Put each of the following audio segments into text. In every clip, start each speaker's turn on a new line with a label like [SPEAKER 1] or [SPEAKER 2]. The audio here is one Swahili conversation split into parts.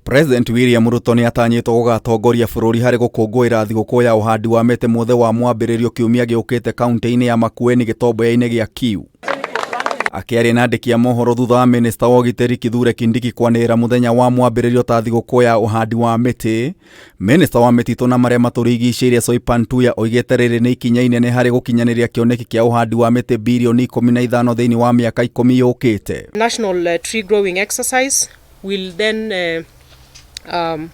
[SPEAKER 1] President William Ruto ni atanyitwo gugatongoria bururi hari gukungwira thiguku ya uhandi wa miti muthe wa MWAMBIRIRIO KIUMIA GIUKITE kaunti-ini ya Makueni gitomboya-ini gia KIU. Akiaria na andiki a mohoro thutha wa Minista wa OIGITE Kithure Kindiki kwanira muthenya wa MWAMBIRIRIO ta thiguku ya uhandi wa miti, Minista wa MITITU na maria maturigicĩirie SOIPAN TUYA oigĩte rĩrĩ nĩ ikinya inene harĩ gũkinyanĩria kĩoneki kĩa uhandi wa miti bilioni 15 thĩinĩ wa mĩaka 10 yũkĩte.
[SPEAKER 2] National tree growing exercise will then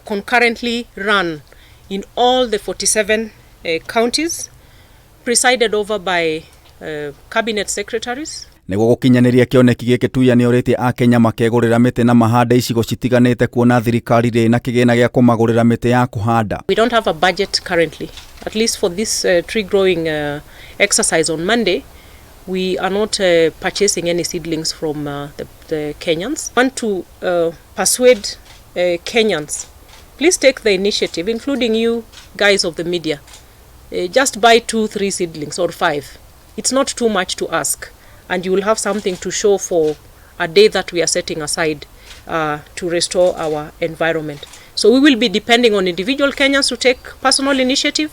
[SPEAKER 2] concurrently run in all the 47 counties, presided over by cabinet secretaries.
[SPEAKER 1] Nĩguo gũkinyanĩria kĩoneki gĩkĩ TUYA nĩ orĩtie Akenya makegũrĩra mĩtĩ na mahande icigo citiganĩte kuona thirikari rĩ na kĩgĩna gĩa kũmagũrĩra mĩtĩ ya kũhanda.
[SPEAKER 2] We don't have a budget currently, at least for this tree growing exercise on Monday. We are not purchasing any seedlings from the Kenyans. I want to persuade Kenyans, please take the initiative, including you guys of the media. Just buy 2-3 seedlings or 5. It's not too much to ask, and you will have something to show for a day that we are setting aside to restore our environment. So we will be depending on individual Kenyans to take personal initiative.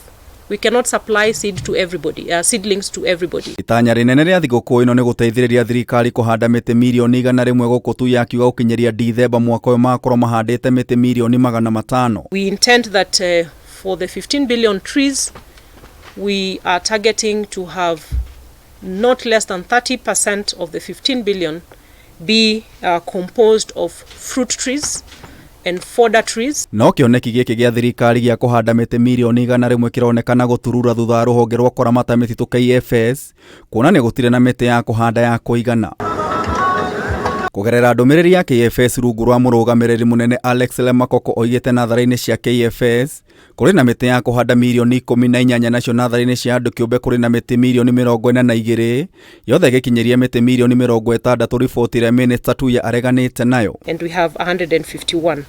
[SPEAKER 2] We cannot supply seed to everybody, seedlings to everybody.
[SPEAKER 1] Itanya rinene ria thiguku ino ni guteithiriria thirikari kuhanda miti milioni 100 guku TUYA akiuga gukinyeria Dithemba mwaka uyu makorwo mahandite miti milioni 500.
[SPEAKER 2] We intend that for the 15 billion trees, we are targeting to have not less than 30% of the 15 billion be composed of fruit trees and fodder trees. No kĩoneki gĩkĩ gĩa thirikari gĩa kũhanda mĩtĩ milioni 100 kĩronekana gũturura thutha wa rũhonge rwa KURAMATA MITITU KFS kuona nĩ gũtirĩ na mĩtĩ ya kũhanda ya kũigana. Kũgerera ndũmĩrĩri ya KFS rungu rwa mũrũgamĩrĩri mũnene Alex Lemakoko oigĩte natharĩ-inĩ cia KFS kũrĩ na mĩtĩ ya kũhanda milioni 18 nacio natharĩ-inĩ cia andũ kĩũmbe kũrĩ na mĩtĩ milioni 42 yothe gĩkinyeria mĩtĩ milioni 60 riboti ĩrĩa Minista TUYA areganĩte nayo. And we have 151.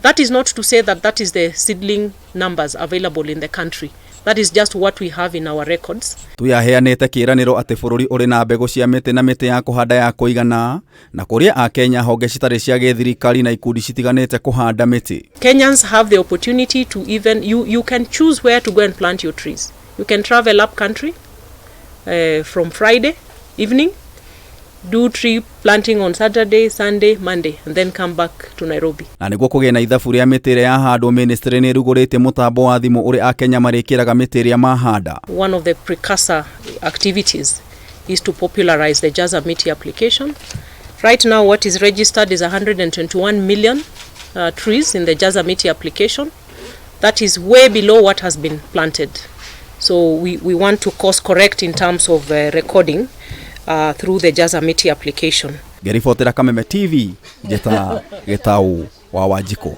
[SPEAKER 2] That is not to say that that is the seedling numbers available in the country. That is just what we have in our records.
[SPEAKER 1] TUYA heanĩte kĩĩranĩro atĩ bũrũri ũrĩ na mbegũ cia mĩtĩ na mĩtĩ ya kũhanda ya kũigana na kũrĩa Akenya honge citarĩ cia gĩthirikari na ikundi citiganĩte kũhanda mĩtĩ.
[SPEAKER 2] Kenyans have the opportunity to even you can choose where to go and plant your trees. You can travel up country from Friday evening, do tree planting on Saturday, Sunday, Monday, and then come back to Nairobi.
[SPEAKER 1] Na nĩguo kũgĩa na ithabu rĩa mĩtĩ ĩrĩa yahandwo, ministry nĩ ĩrugũrĩte mũtambo wa thimũ ũrĩa Akenya marĩkĩraga mĩtĩ ĩrĩa mahanda.
[SPEAKER 2] One of the precursor activities is to popularize the Jaza MITI application. Right now what is registered is 121 million trees in the Jaza MITI application. That is way below what has been planted. So we want to course correct in terms of recording through the Jaza MITI application.
[SPEAKER 1] Gerifotera Kameme TV, Jeta Getau wa Wanjikũ.